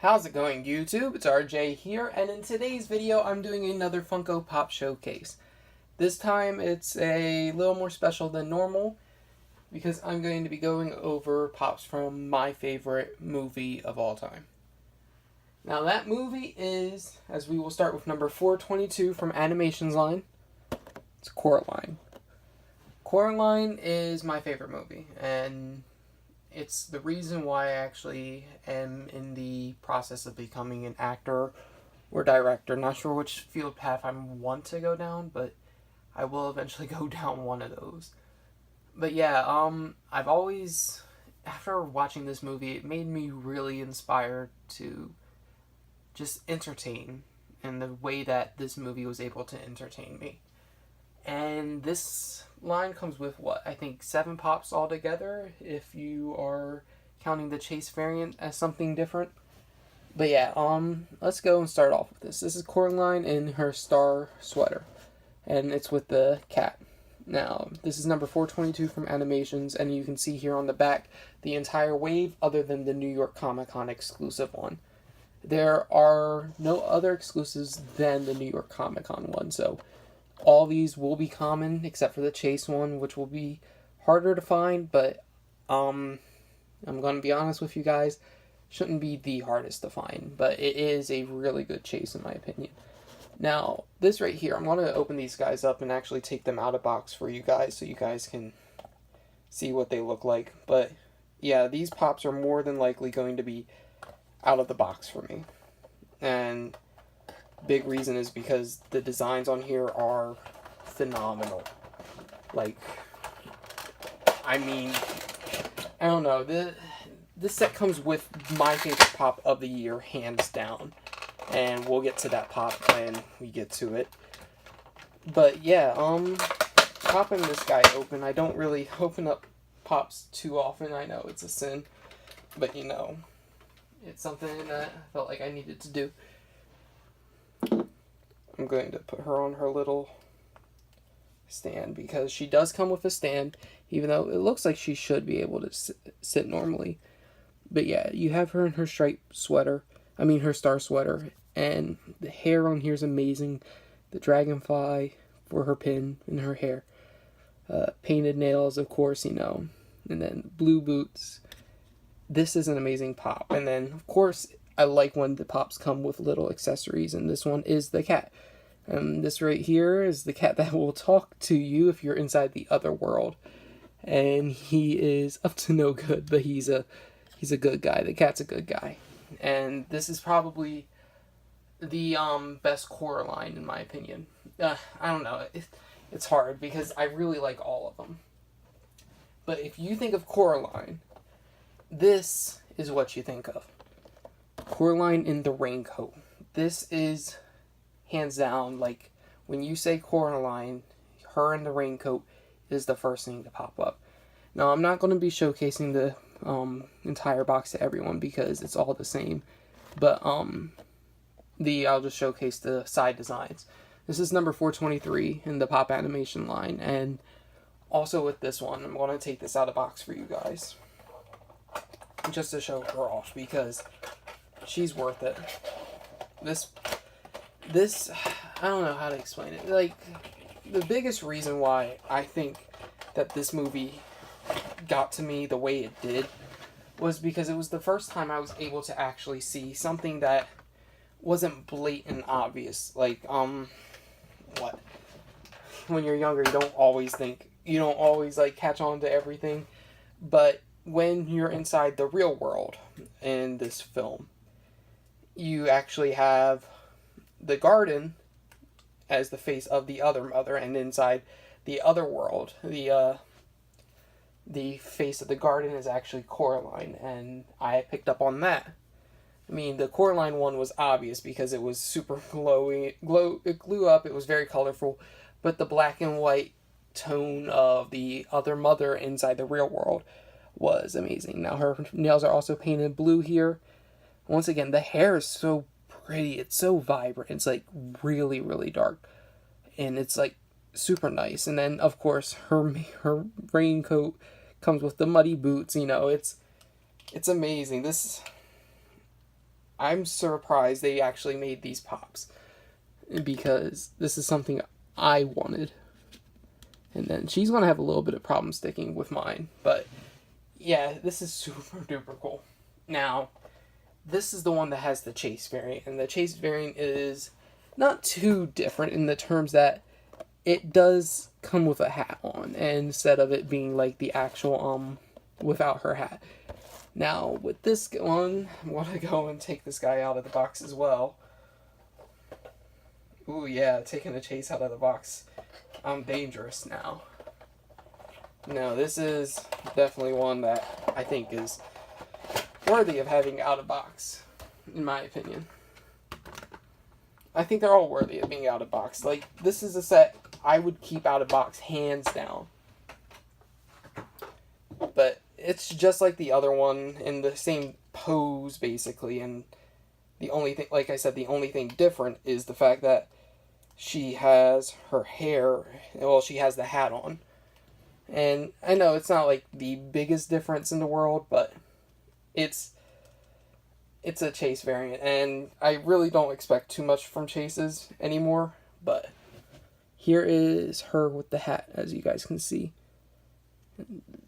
How's it going, YouTube? It's RJ here, and in today's video I'm doing another Funko Pop showcase. This time it's a little more special than normal because I'm going to be going over pops from my favorite movie of all time. Now that movie is, as we will start with number 422 from Animation's line, it's Coraline. Coraline is my favorite movie, and it's the reason why I actually am in the process of becoming an actor or director. Not sure which field path I want to go down, but I will eventually go down one of those. But yeah, I've always, after watching this movie, it made me really inspired to just entertain in the way that this movie was able to entertain me. And this line comes with, what, I think 7 pops altogether, if you are counting the Chase variant as something different. But yeah, let's go and start off with this. This is Coraline in her star sweater, and it's with the cat. Now, this is number 422 from Animations, and you can see here on the back the entire wave other than the New York Comic Con exclusive one. There are no other exclusives than the New York Comic Con one, so all these will be common except for the Chase one, which will be harder to find, but I'm going to be honest with you guys, shouldn't be the hardest to find, but it is a really good Chase in my opinion. Now, this right here, I'm going to open these guys up and actually take them out of box for you guys so you guys can see what they look like. But yeah, these pops are more than likely going to be out of the box for me. And big reason is because the designs on here are phenomenal. Like, I mean, I don't know, this set comes with my favorite pop of the year, hands down. And we'll get to that pop when we get to it. But yeah, popping this guy open, I don't really open up pops too often. I know it's a sin, but you know, it's something that I felt like I needed to do. I'm going to put her on her little stand because she does come with a stand, even though it looks like she should be able to sit normally. But yeah, you have her in her striped sweater. Her star sweater, and the hair on here is amazing. The dragonfly for her pin in her hair. Painted nails, of course, you know. And then blue boots. This is an amazing pop. And then, of course, I like when the pops come with little accessories, and this one is the cat. This right here is the cat that will talk to you if you're inside the other world. And he is up to no good, but he's a good guy. The cat's a good guy. And this is probably the best Coraline in my opinion. I don't know. It's hard because I really like all of them. But if you think of Coraline, this is what you think of. Coraline in the raincoat. This is hands down, like, when you say Coraline, her in the raincoat is the first thing to pop up. Now, I'm not going to be showcasing the entire box to everyone because it's all the same, but I'll just showcase the side designs. This is number 423 in the Pop Animation line, and also with this one, I'm going to take this out of box for you guys just to show her off because she's worth it. This I don't know how to explain it. Like, the biggest reason why I think that this movie got to me the way it did was because it was the first time I was able to actually see something that wasn't blatant obvious. Like, what? When you're younger, you don't always like catch on to everything. But when you're inside the real world in this film, you actually have the garden as the face of the other mother, and inside the other world, the face of the garden is actually Coraline, and I picked up on that. The Coraline one was obvious because it was super it glue up, it was very colorful, but the black and white tone of the other mother inside the real world was amazing. Now, her nails are also painted blue here. Once again, the hair is so pretty, it's so vibrant, it's like really, really dark, and it's like super nice. And then, of course, her raincoat comes with the muddy boots. You know, it's amazing. I'm surprised they actually made these pops, because this is something I wanted. And then she's going to have a little bit of problem sticking with mine. But yeah, this is super duper cool. Now, this is the one that has the chase variant. And the chase variant is not too different in the terms that it does come with a hat on, instead of it being like the actual without her hat. Now, with this one, I want to go and take this guy out of the box as well. Ooh, yeah, taking a chase out of the box. I'm dangerous now. No, this is definitely one that I think is worthy of having out of box, in my opinion. I think they're all worthy of being out of box. Like, this is a set I would keep out of box, hands down. But it's just like the other one, in the same pose, basically, and the only thing, like I said, the only thing different is the fact that she has her hair, well, she has the hat on. And I know it's not like the biggest difference in the world, but it's a chase variant, and I really don't expect too much from chases anymore, but here is her with the hat, as you guys can see.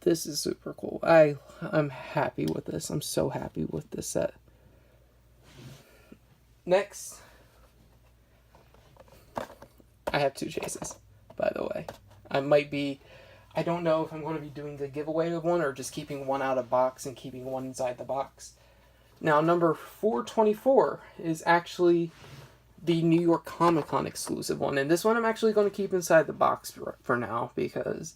This is super cool. I'm happy with this. I'm so happy with this set. Next, I have 2 chases, by the way. I don't know if I'm going to be doing the giveaway of one or just keeping one out of box and keeping one inside the box. Now, number 424 is actually the New York Comic Con exclusive one. And this one I'm actually going to keep inside the box for now, because,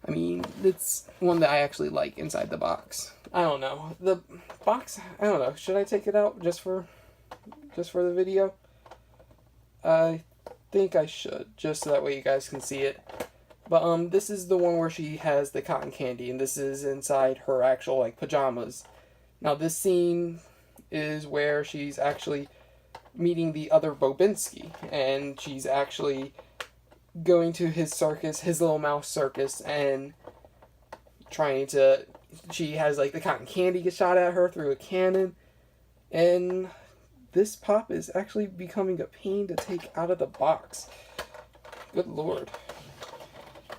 I mean, it's one that I actually like inside the box. I don't know. The box, I don't know. Should I take it out just for the video? I think I should, just so that way you guys can see it. But this is the one where she has the cotton candy, and this is inside her actual, like, pajamas. Now, this scene is where she's actually meeting the other Bobinsky, and she's actually going to his circus, his little mouse circus, and she has, like, the cotton candy get shot at her through a cannon, and this pop is actually becoming a pain to take out of the box. Good lord.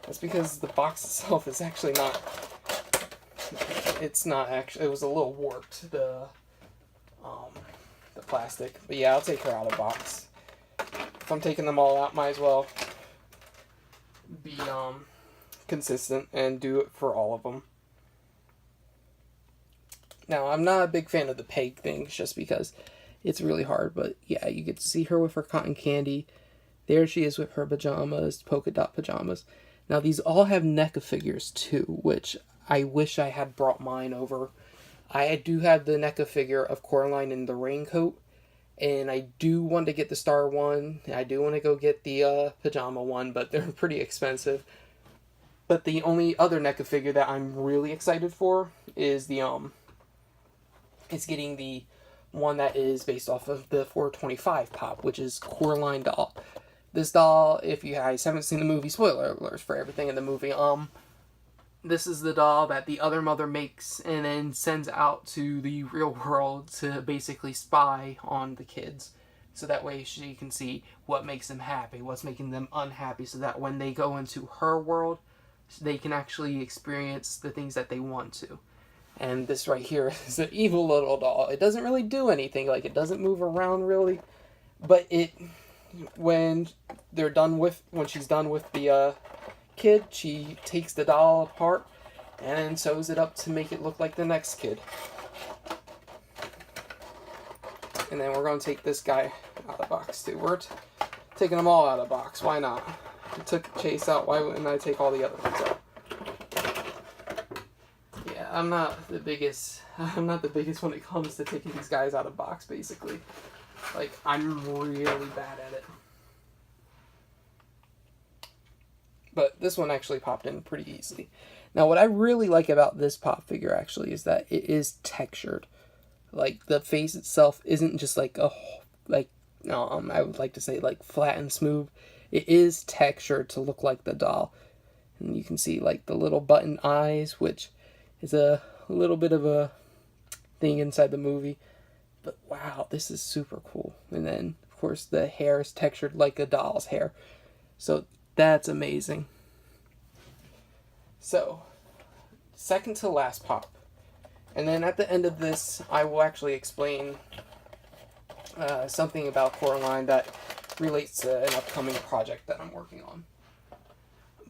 That's because the box itself is actually not... It's not actually... It was a little warped, the plastic. But yeah, I'll take her out of box. If I'm taking them all out, might as well be consistent and do it for all of them. Now, I'm not a big fan of the peg things, just because it's really hard. But yeah, you get to see her with her cotton candy. There she is with her pajamas, polka dot pajamas. Now, these all have NECA figures, too, which I wish I had brought mine over. I do have the NECA figure of Coraline in the Raincoat, and I do want to get the Star one. I do want to go get the Pajama one, but they're pretty expensive. But the only other NECA figure that I'm really excited for is it's getting the one that is based off of the 425 pop, which is Coraline doll. This doll, if you guys haven't seen the movie, spoiler alerts for everything in the movie, this is the doll that the other mother makes and then sends out to the real world to basically spy on the kids. So that way she can see what makes them happy, what's making them unhappy, so that when they go into her world, they can actually experience the things that they want to. And this right here is an evil little doll. It doesn't really do anything, like it doesn't move around really, but when she's done with the kid, she takes the doll apart and sews it up to make it look like the next kid. And then we're going to take this guy out of the box too. We're taking them all out of the box. Why not? I took Chase out. Why wouldn't I take all the other ones out? Yeah, I'm not the biggest when it comes to taking these guys out of box, basically. Like, I'm really bad at it. But this one actually popped in pretty easily. Now, what I really like about this pop figure, actually, is that it is textured. Like, the face itself isn't just like I would like to say, like, flat and smooth. It is textured to look like the doll. And you can see, like, the little button eyes, which is a little bit of a thing inside the movie. But wow, this is super cool. And then, of course, the hair is textured like a doll's hair. So that's amazing. So, second to last pop. And then at the end of this, I will actually explain something about Coraline that relates to an upcoming project that I'm working on.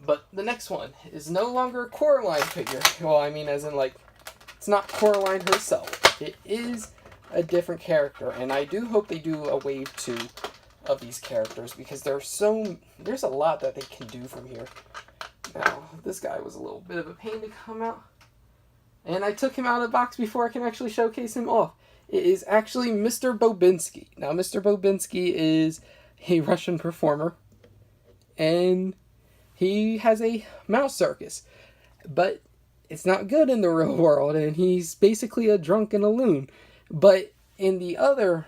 But the next one is no longer a Coraline figure. Well, I mean, as in, like, it's not Coraline herself. It is a different character, and I do hope they do a wave 2 of these characters, because there's a lot that they can do from here. Now, this guy was a little bit of a pain to come out, and I took him out of the box before I can actually showcase him off. It is actually Mr. Bobinsky. Now, Mr. Bobinsky is a Russian performer, and he has a mouse circus, but it's not good in the real world, and he's basically a drunk and a loon. But in the other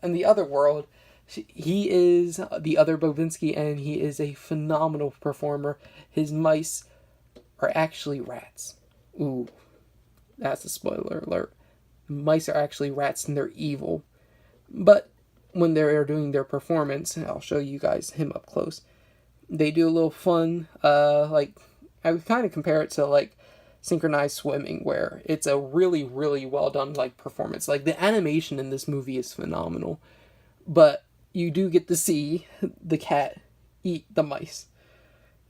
world, he is the other Bobinsky, and he is a phenomenal performer. His mice are actually rats. Ooh, that's a spoiler alert. Mice are actually rats, and they're evil. But when they're doing their performance, and I'll show you guys him up close, they do a little fun, like, I would kind of compare it to, like, synchronized swimming, where it's a really, really well done, like, performance. Like, the animation in this movie is phenomenal. But you do get to see the cat eat the mice.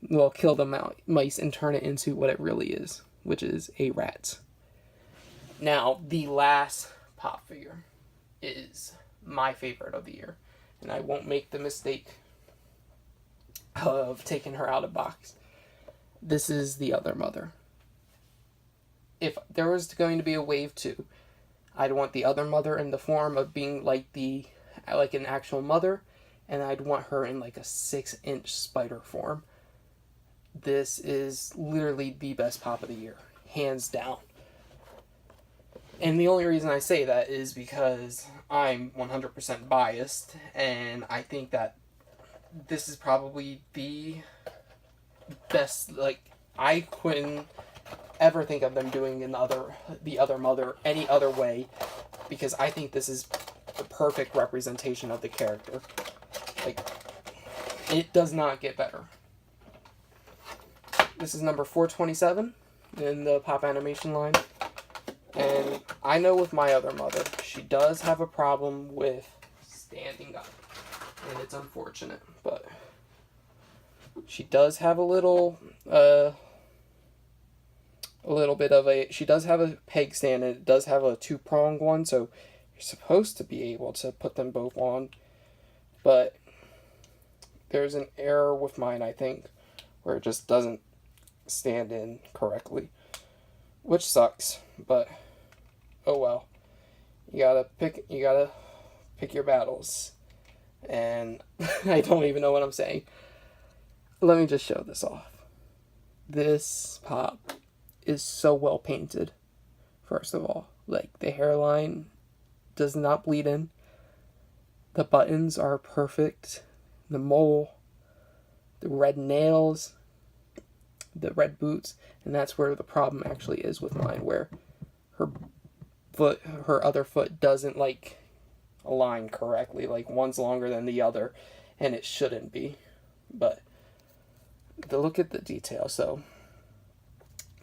Well, kill the mice and turn it into what it really is, which is a rat. Now, the last pop figure is my favorite of the year. And I won't make the mistake of taking her out of box. This is the other mother. If there was going to be a wave 2, I'd want the other mother in the form of being like an actual mother, and I'd want her in like a 6-inch spider form. This is literally the best pop of the year, hands down. And the only reason I say that is because I'm 100% biased, and I think that this is probably the best, like, I couldn't ever think of them doing the other mother any other way, because I think this is the perfect representation of the character. Like, it does not get better. This is number 427 in the pop animation line. And I know with my other mother, she does have a problem with standing up. And it's unfortunate, but she does have a she does have a peg stand, and it does have a 2-pronged one, so you're supposed to be able to put them both on. But there's an error with mine, I think, where it just doesn't stand in correctly, which sucks, but oh well. You gotta pick your battles. And I don't even know what I'm saying. Let me just show this off. This pop is so well painted. First of all, like, the hairline does not bleed in. The buttons are perfect. The mole, the red nails, the red boots, and that's where the problem actually is with mine, where her other foot doesn't, like, align correctly. Like, one's longer than the other, and it shouldn't be. But look at the detail. So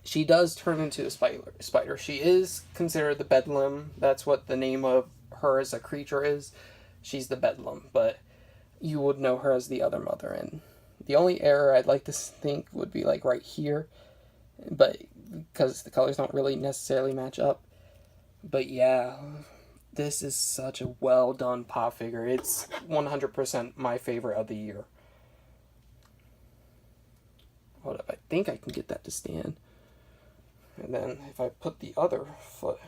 she does turn into a spider. She is considered the Bedlam. That's what the name of her as a creature is. She's the Bedlam, but you would know her as the other mother. And the only error I'd like to think would be, like, right here, but because the colors don't really necessarily match up. But yeah, this is such a well done pop figure. It's 100% my favorite of the year. Hold up, I think I can get that to stand. And then if I put the other foot,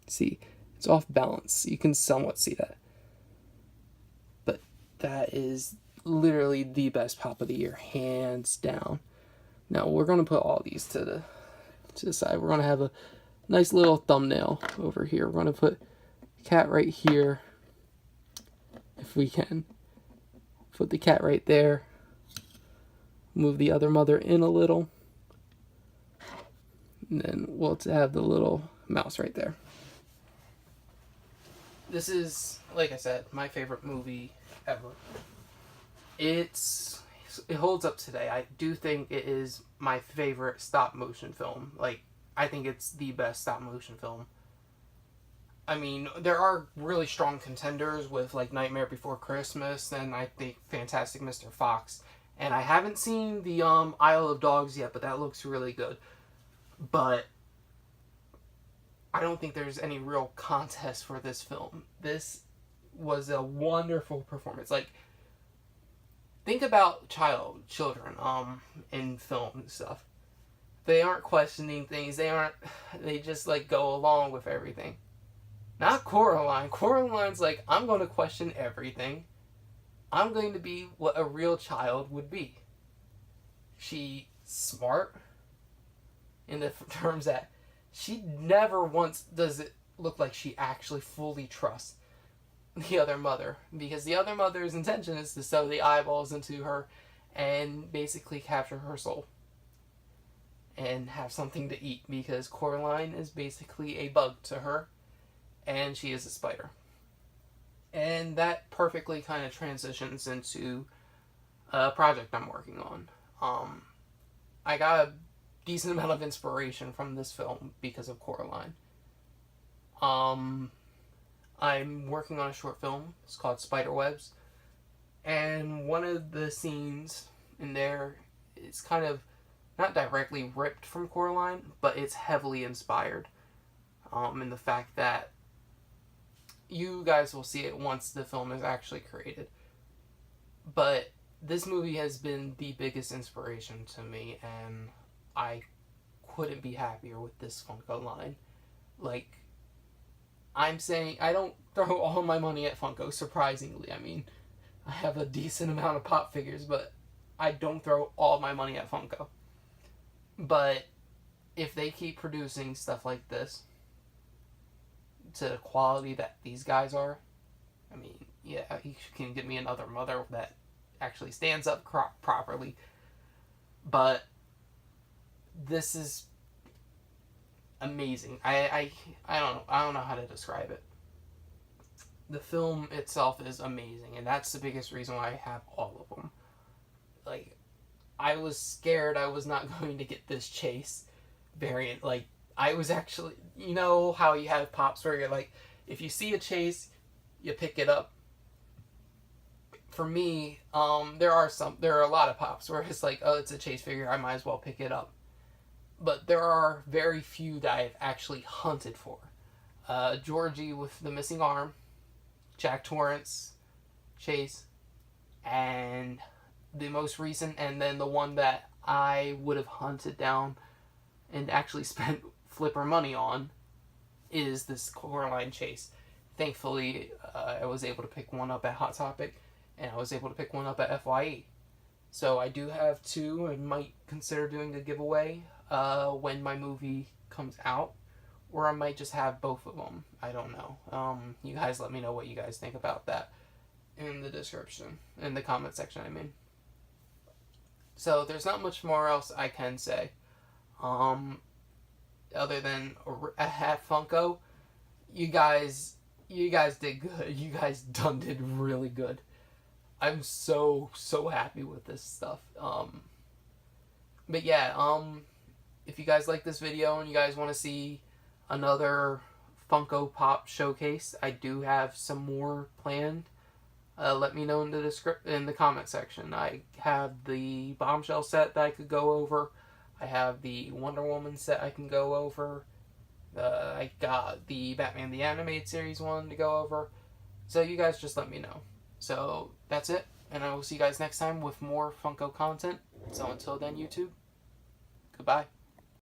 see, it's off balance. You can somewhat see that. But that is literally the best pop of the year, hands down. Now we're going to put all these to the side. We're going to have a nice little thumbnail over here. We're going to put the cat right here, if we can. Put the cat right there. Move the other mother in a little. And then we'll have the little mouse right there. This is, like I said, my favorite movie ever. It holds up today. I do think it is my favorite stop motion film. Like, I think it's the best stop motion film. I mean, there are really strong contenders with, like, Nightmare Before Christmas, and I think Fantastic Mr. Fox. And I haven't seen the Isle of Dogs yet, but that looks really good. But I don't think there's any real contest for this film. This was a wonderful performance. Like, think about children in film and stuff. They aren't questioning things. They just, like, go along with everything. Not Coraline. Coraline's like, I'm going to question everything. I'm going to be what a real child would be. She's smart in the terms that she never once does it look like she actually fully trusts the other mother. Because the other mother's intention is to sew the eyeballs into her and basically capture her soul. And have something to eat. Because Coraline is basically a bug to her. And she is a spider. And that perfectly kind of transitions into a project I'm working on. I got a decent amount of inspiration from this film because of Coraline. I'm working on a short film. It's called Spiderwebs. And one of the scenes in there is kind of not directly ripped from Coraline, but it's heavily inspired. In the fact that you guys will see it once the film is actually created. But this movie has been the biggest inspiration to me, and I couldn't be happier with this Funko line. Like, I'm saying, I don't throw all my money at Funko, surprisingly. I mean, I have a decent amount of pop figures, but I don't throw all my money at Funko. But if they keep producing stuff like this, to the quality that these guys are, I mean, yeah, you can get me another mother that actually stands up properly. But this is amazing. I don't know how to describe it. The film itself is amazing, and that's the biggest reason why I have all of them. Like, I was scared I was not going to get this Chase variant. Like, I was actually, you know how you have pops where you're like, if you see a Chase, you pick it up. For me, there are a lot of pops where it's like, oh, it's a Chase figure, I might as well pick it up. But there are very few that I've actually hunted for. Georgie with the missing arm, Jack Torrance, Chase, and the most recent, and then the one that I would have hunted down and actually spent flipper money on, is this Coraline Chase. Thankfully, I was able to pick one up at Hot Topic, and I was able to pick one up at FYE. So I do have two, and might consider doing a giveaway when my movie comes out, or I might just have both of them. I don't know. You guys let me know what you guys think about that in the description, in the comment section, I mean. So there's not much more else I can say. Other than at Funko, you guys did good. You guys did really good. I'm so happy with this stuff. But yeah, if you guys like this video and you guys want to see another Funko Pop showcase, I do have some more planned. Let me know in the comment section. I have the Bombshell set that I could go over. I have the Wonder Woman set I can go over. I got the Batman the Animated Series one to go over. So you guys just let me know. So that's it, and I will see you guys next time with more Funko content. So until then, YouTube, goodbye.